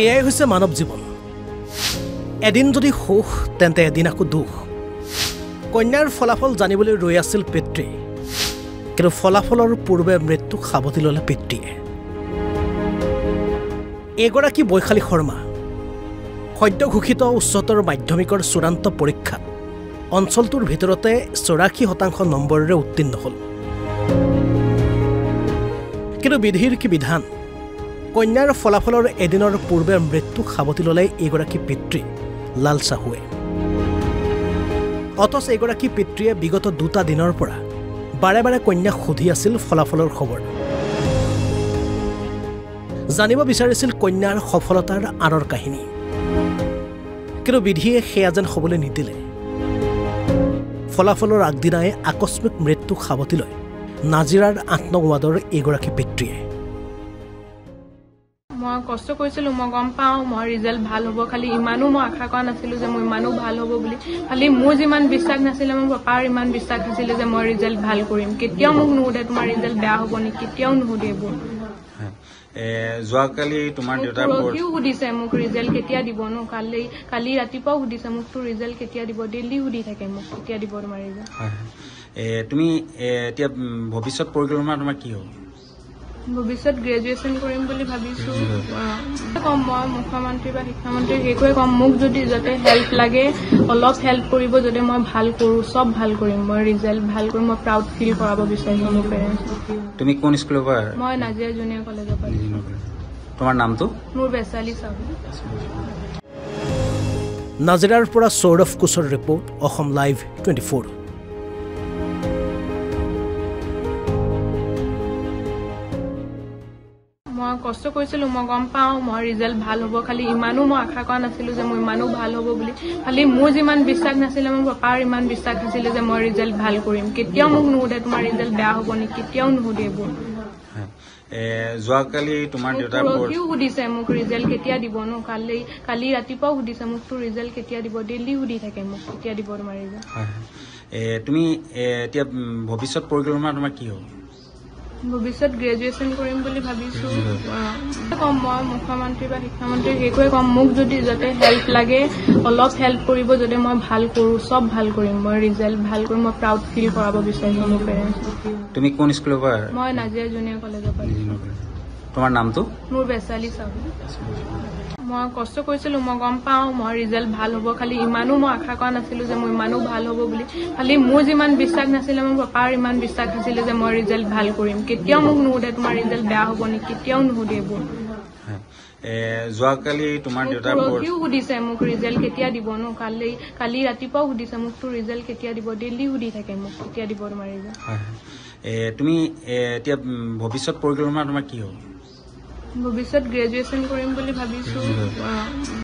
এয়াই হৈছে মানৱ জীৱন। এদিন যদি সুখ তেন্তে এদিন আকৌ দুখ। কন্যাৰ ফলাফল জানিবলৈ ৰৈ আছিল পিতৃ, কিন্তু ফলাফলৰ পূৰ্বে মৃত্যুক সাৱটি ল'লে পিতৃয়ে। এগৰাকী বৈশালী শৰ্মা সদ্য ঘোষিত উচ্চতৰ মাধ্যমিকৰ চূড়ান্ত পৰীক্ষাত অঞ্চলটোৰ ভিতৰতে 84% নম্বৰেৰে উত্তীৰ্ণ হ'ল। কিন্তু বিধিৰ কি বিধান, কন্যাৰ ফলাফলৰ এদিনৰ পূৰ্বে মৃত্যুক সাৱটি ল'লে এগৰাকী পিতৃ লাল চাহুৱে। অথচ এগৰাকী পিতৃয়ে বিগত 2টা দিনৰ পৰা বাৰে বাৰে কন্যাক সুধি আছিল ফলাফলৰ খবৰ। জানিব বিচাৰিছিল কন্যাৰ সফলতাৰ আঁৰৰ কাহিনী, কিন্তু বিধিয়ে সেয়া যেন হ'বলৈ নিদিলে। ফলাফলৰ আগদিনাই আকস্মিক মৃত্যুক সাৱটি লয় নাজিৰাৰ 8 নং ৱাৰ্ডৰ এগৰাকী পিতৃয়ে। মই কষ্ট কৰিছিলোঁ, মই গম পাওঁ মই ৰিজাল্ট ভাল হ'ব, খালি ইমানো মই আশা কৰা নাছিলোঁ যে মই ইমানো ভাল হ'ব বুলি। খালি মোৰ যিমান বিশ্বাস নাছিলে, মোৰ পাপাৰ ইমান বিশ্বাস আছিলে যে মই ৰিজাল্ট ভাল কৰিম। কেতিয়াও মোক নুসুধে তোমাৰ ৰিজাল্ট বেয়া হ'ব নেকি, কেতিয়াও নুসুধে এইবোৰ। যোৱাকালি তোমাৰ দেউতাৰ পৰহিও সুধিছে মোক ৰিজাল্ট কেতিয়া দিব নো, কালি ৰাতিপুৱাও সুধিছে মোক তোৰ ৰিজাল্ট কেতিয়া দিব, ডেইলি সুধি থাকে মোক কেতিয়া দিব তোমাৰ ৰিজাল্ট। তুমি এতিয়া ভৱিষ্যত পৰিকল্পনা তোমাৰ কি হ'ব? ভৱিষ্যত গ্ৰেজুৱেশ্যন কৰিম বুলি ভাবিছোঁ। কম মই মুখ্যমন্ত্ৰী বা শিক্ষামন্ত্ৰীক সেইটোৱে ক'ম, মোক যদি যাতে হেল্প লাগে অলপ হেল্প কৰিব, যদি মই ভাল কৰোঁ, চব ভাল কৰিম। মই ৰিজাল্ট ভাল কৰিম, মই প্ৰাউড ফিল কৰাব বিচাৰিছোঁ মোৰ পেৰেণ্টছক। তুমি কোন স্কুলৰ পৰা? মই নাজিৰা জুনিয়ৰ কলেজৰ পৰা। তোমাৰ নামটো? মোৰ বেচালী চাহু। নাজিৰাৰ পৰা সৌৰভ কোচৰ ৰিপৰ্ট, অসম লাইভ 24। মই কষ্ট কৰিছিলোঁ, মই গম পাওঁ মই ৰিজাল্ট ভাল হ'ব, খালি ইমানো মই আশা কৰা নাছিলোঁ যে মই ইমানো ভাল হ'ব বুলি। খালি মোৰ যিমান বিশ্বাস নাছিলে, মোৰ পাপাৰ ইমান বিশ্বাস আছিলে যে মই ৰিজাল্ট ভাল কৰিম। কেতিয়াও মোক নুসুধে তোমাৰ ৰিজাল্ট বেয়া হ'ব নেকি, কেতিয়াও নুসুধে এইবোৰ। যোৱাকালি তোমাৰ দেউতাৰ পৰহিও সুধিছে মোক ৰিজাল্ট কেতিয়া দিব নো, কালি ৰাতিপুৱাও সুধিছে মোক তোৰ ৰিজাল্ট কেতিয়া দিব, ডেইলি সুধি থাকে মোক কেতিয়া দিব তোমাৰ ৰিজাল্ট। তুমি এতিয়া ভৱিষ্যত পৰিকল্পনা তোমাৰ কি হ'ব? ভৱিষ্যত গ্ৰেজুৱেশ্যন কৰিম বুলি ভাবিছোঁ। কম মই মুখ্যমন্ত্ৰী বা শিক্ষামন্ত্ৰীক সেইটোৱে ক'ম, মোক যদি যাতে হেল্প লাগে অলপ হেল্প কৰিব, যদি মই ভাল কৰোঁ, চব ভাল কৰিম। মই ৰিজাল্ট ভাল কৰিম, মই প্ৰাউড ফিল কৰাব বিচাৰিছোঁ মোৰ পেৰেণ্টছক। তুমি কোন স্কুলৰ পৰা? মই নাজিৰা জুনিয়ৰ কলেজৰ পৰা। তোমাৰ নামটো? মোৰ বেচালী চাহু। মই কষ্ট কৰিছিলোঁ, মই গম পাওঁ মই ৰিজাল্ট ভাল হ'ব, খালি ইমানো মই আশা কৰা নাছিলোঁ যে মই ইমানো ভাল হ'ব বুলি। খালি মোৰ যিমান বিশ্বাস নাছিলে, মোৰ পাপাৰ ইমান বিশ্বাস আছিলে যে মই ৰিজাল্ট ভাল কৰিম। কেতিয়াও মোক নুসুধে তোমাৰ ৰিজাল্ট বেয়া হ'ব নেকি, কেতিয়াও নুসুধে এইবোৰ। যোৱাকালি তোমাৰ দেউতাৰ পৰহিও সুধিছে মোক ৰিজাল্ট কেতিয়া দিব নো, কালি ৰাতিপুৱাও সুধিছে মোক তোৰ ৰিজাল্ট কেতিয়া দিব, ডেইলি সুধি থাকে মোক কেতিয়া দিব তোমাৰ ৰিজাল্ট। তুমি এতিয়া ভৱিষ্যত পৰিকল্পনা তোমাৰ কি হ'ব? ভৱিষ্যত গ্ৰেজুৱেশ্যন কৰিম বুলি ভাবিছোঁ।